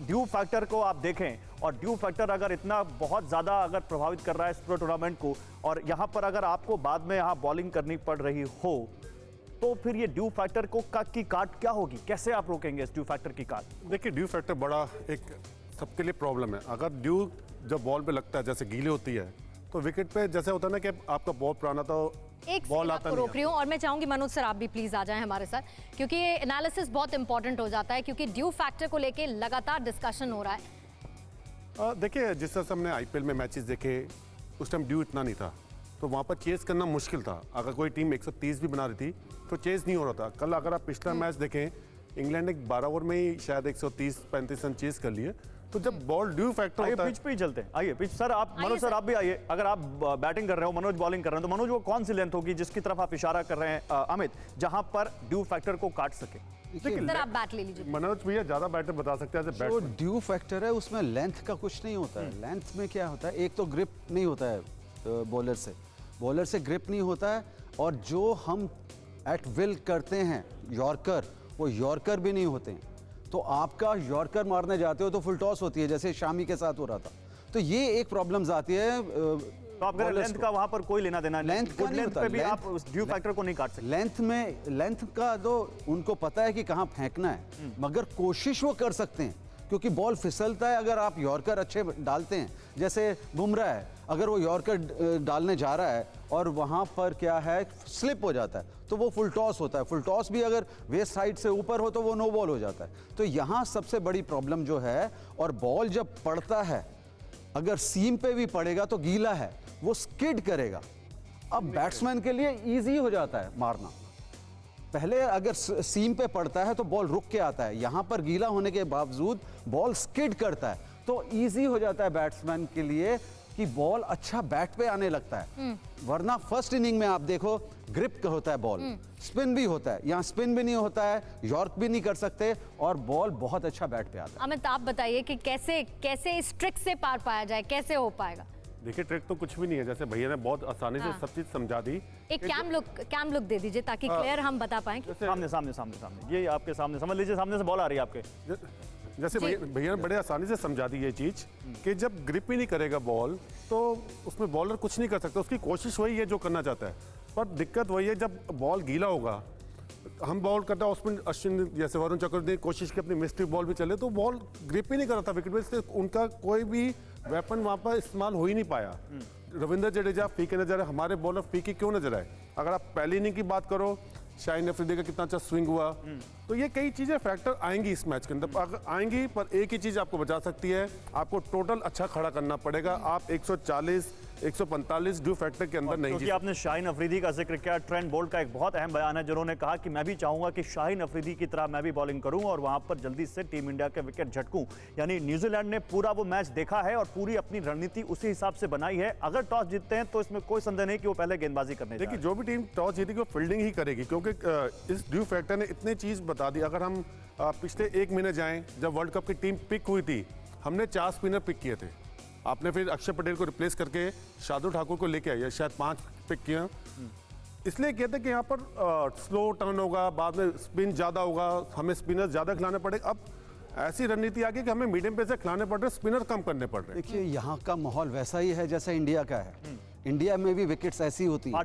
Due factor को आप देखें और ड्यू फैक्टर अगर इतना बहुत ज़्यादा अगर प्रभावित कर रहा है इस पूरे टूर्नामेंट को, और यहाँ पर अगर आपको बाद में यहाँ बॉलिंग करनी पड़ रही हो, तो फिर ये ड्यू फैक्टर को की काट क्या होगी? कैसे आप रोकेंगे इस ड्यू फैक्टर की काट? देखिए, ड्यू फैक्टर बड़ा एक सबके लिए प्रॉब्लम है। अगर ड्यू जब बॉल पे लगता है, जैसे गीली होती है, तो विकेट पे जैसे होता है ना कि आपका बहुत पुराना तो एक बॉल आता नहीं। रोक रही हूँ और मैं चाहूंगी मनोज सर आप भी प्लीज आ जाएं हमारे साथ, क्योंकि ये एनालिसिस बहुत इंपॉर्टेंट हो जाता है, क्योंकि ड्यू फैक्टर को लेके लगातार डिस्कशन हो रहा है। देखिए, जिस तरह से हमने आईपीएल में मैचेस देखे, उस टाइम ड्यू इतना नहीं था, तो वहाँ पर चेस करना मुश्किल था। अगर कोई टीम 130 भी बना रही थी तो चेस नहीं हो रहा था। कल अगर आप पिछला मैच देखें, इंग्लैंड ने 12 ओवर में ही शायद 130-35 रन चेस कर लिए। तो जब बॉल ड्यू फैक्टर होता है, पिच पे ही चलते हैं। आइए पिच सर, आप मनोज सर आप भी आइए। अगर आप बैटिंग कर रहे हो, मनोज बॉलिंग कर रहे हैं, तो मनोज वो कौन सी लेंथ होगी जिसकी तरफ आप इशारा कर रहे हैं अमित, जहां पर ड्यू फैक्टर को काट सके? सर आप बैट ले लीजिए। मनोज भैया ज्यादा बैटर बता सकते हैं। जो ड्यू फैक्टर है उसमें लेंथ का कुछ नहीं होता है। लेंथ में क्या होता है, एक तो ग्रिप नहीं होता है बॉलर से ग्रिप नहीं होता है, और जो हम एट विल करते हैं यॉर्कर, वो यॉर्कर भी नहीं होते हैं। तो आपका यॉर्कर मारने जाते हो तो फुल टॉस होती है, जैसे शामी के साथ हो रहा था। तो ये एक प्रॉब्लम्स आती है। तो आप लेंथ का वहां पर कोई लेना देना नहीं, लेंथ का नहीं होता, पे भी आप उस ड्यू फैक्टर को नहीं काट सकते। लेंथ का तो उनको पता है कि कहाँ फेंकना है, मगर कोशिश वो कर सकते हैं, क्योंकि बॉल फिसलता है। अगर आप यॉर्कर अच्छे डालते हैं, जैसे बुमराह है, अगर वो यॉर्कर डालने जा रहा है और वहाँ पर क्या है, स्लिप हो जाता है, तो वो फुल टॉस होता है। फुल टॉस भी अगर वेस्ट साइड से ऊपर हो तो वो नो बॉल हो जाता है। तो यहाँ सबसे बड़ी प्रॉब्लम जो है, और बॉल जब पड़ता है, अगर सीम पे भी पड़ेगा तो गीला है, वो स्किड करेगा। अब बैट्समैन के लिए ईजी हो जाता है मारना। पहले अगर सीम पे पड़ता है तो बॉल रुक के आता है, यहाँ पर गीला होने के बावजूद बॉल स्किड करता है, तो इजी हो जाता है बैट्समैन के लिए कि बॉल अच्छा बैट पे आने लगता है। वरना फर्स्ट इनिंग में आप देखो, ग्रिप होता है बॉल, स्पिन भी होता है, यहाँ स्पिन भी नहीं होता है, यॉर्क भी नहीं कर सकते, और बॉल बहुत अच्छा बैट पे आता है। अमित आप बताइए कि कैसे इस ट्रिक से पार पाया जाए, कैसे हो पाएगा? देखिए, ट्रिक तो कुछ भी नहीं है, जैसे भैया ने बहुत आसानी से सब चीज समझा दी। एक कैम लुक दे दीजिए ताकि क्लियर हम बता पाएं। सामने ये आपके सामने समझ लीजिए, सामने से बॉल आ रही है आपके। जैसे भैया ने बड़े आसानी से समझा दी ये चीज कि जब ग्रिप ही नहीं करेगा बॉल, तो उसमें बॉलर कुछ नहीं कर सकता। उसकी कोशिश वही है जो करना चाहता है, पर दिक्कत वही है जब बॉल गीला होगा, हम बॉल करता है उसमें, अश्विन जैसे वरुण चक्रवर्ती ने कोशिश की अपनी मिस्ट्री बॉल भी चले, तो बॉल ग्रिप ही नहीं कर रहा था विकेट पे, इसलिए उनका कोई भी वेपन वहाँ पर इस्तेमाल हो ही नहीं पाया। रविंद्र जडेजा फीके नजर आए, हमारे बॉलर फीके क्यों नजर आए? अगर आप पहली इनिंग की बात करो, शाहीन अफरीदी का कितना अच्छा स्विंग हुआ। तो ये कई चीजें फैक्टर आएंगी इस मैच के अंदर, अगर आएंगी, पर एक ही चीज आपको बचा सकती है, आपको टोटल अच्छा खड़ा करना पड़ेगा। आप 140-145 ड्यू फैक्टर के अंदर नहीं। क्योंकि आपने शाहीन अफरीदी का जिक्र किया, ट्रेंट बोल्ट का एक बहुत अहम बयान है, जिन्होंने कहा कि मैं भी चाहूंगा कि शाहीन अफरीदी की तरह मैं भी बॉलिंग करूं और वहां पर जल्दी से टीम इंडिया के विकेट झटकूं। यानी न्यूजीलैंड ने पूरा वो मैच देखा है और पूरी अपनी रणनीति उसी हिसाब से बनाई है। अगर टॉस जीतते हैं तो इसमें कोई संदेह नहीं कि वो पहले गेंदबाजी करने देखिए, जो भी टीम टॉस जीतेगी वो फील्डिंग ही करेगी, क्योंकि इस ड्यू फैक्टर ने इतनी चीज बता दी। अगर हम पिछले 1 महीने जाएं, जब वर्ल्ड कप की टीम पिक हुई थी, हमने 4 स्पिनर पिक किए थे। आपने फिर अक्षर पटेल को रिप्लेस करके शार्दुल ठाकुर को लेके आए, शायद 5 पिक किए। इसलिए कहते हैं कि यहाँ पर स्लो टर्न होगा, बाद में स्पिन ज्यादा होगा, हमें स्पिनर ज्यादा खिलाने पड़ेगा। अब ऐसी रणनीति आ गई कि हमें मीडियम पेस से खिलाने पड़ रहे, स्पिनर कम करने पड़ रहे। देखिए, यहाँ का माहौल वैसा ही है जैसा इंडिया का है। इंडिया में भी विकेट्स ऐसी होती है,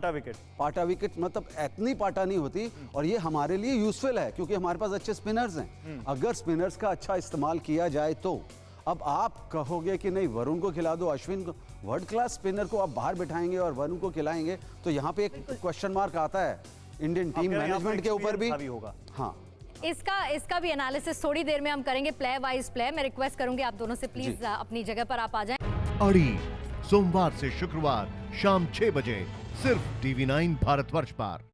पाटा विकेट, मतलब इतनी पाटा नहीं होती, और ये हमारे लिए यूजफुल है क्योंकि हमारे पास अच्छे स्पिनर्स हैं। अगर स्पिनर्स का अच्छा इस्तेमाल किया जाए तो अब आप कहोगे कि नहीं, वरुण को खिला दो, अश्विन को, वर्ल्ड क्लास स्पिनर को आप बाहर बिठाएंगे और वरुण को खिलाएंगे, तो यहाँ पे एक क्वेश्चन मार्क आता है इंडियन टीम मैनेजमेंट के ऊपर भी होगा। हाँ, इसका भी एनालिसिस थोड़ी देर में हम करेंगे, प्लेयर वाइज प्लेयर। मैं रिक्वेस्ट करूंगी आप दोनों से प्लीज अपनी जगह पर आप आ जाएं। अड़ी सोमवार से शुक्रवार शाम 6 बजे सिर्फ TV9 भारतवर्ष पर।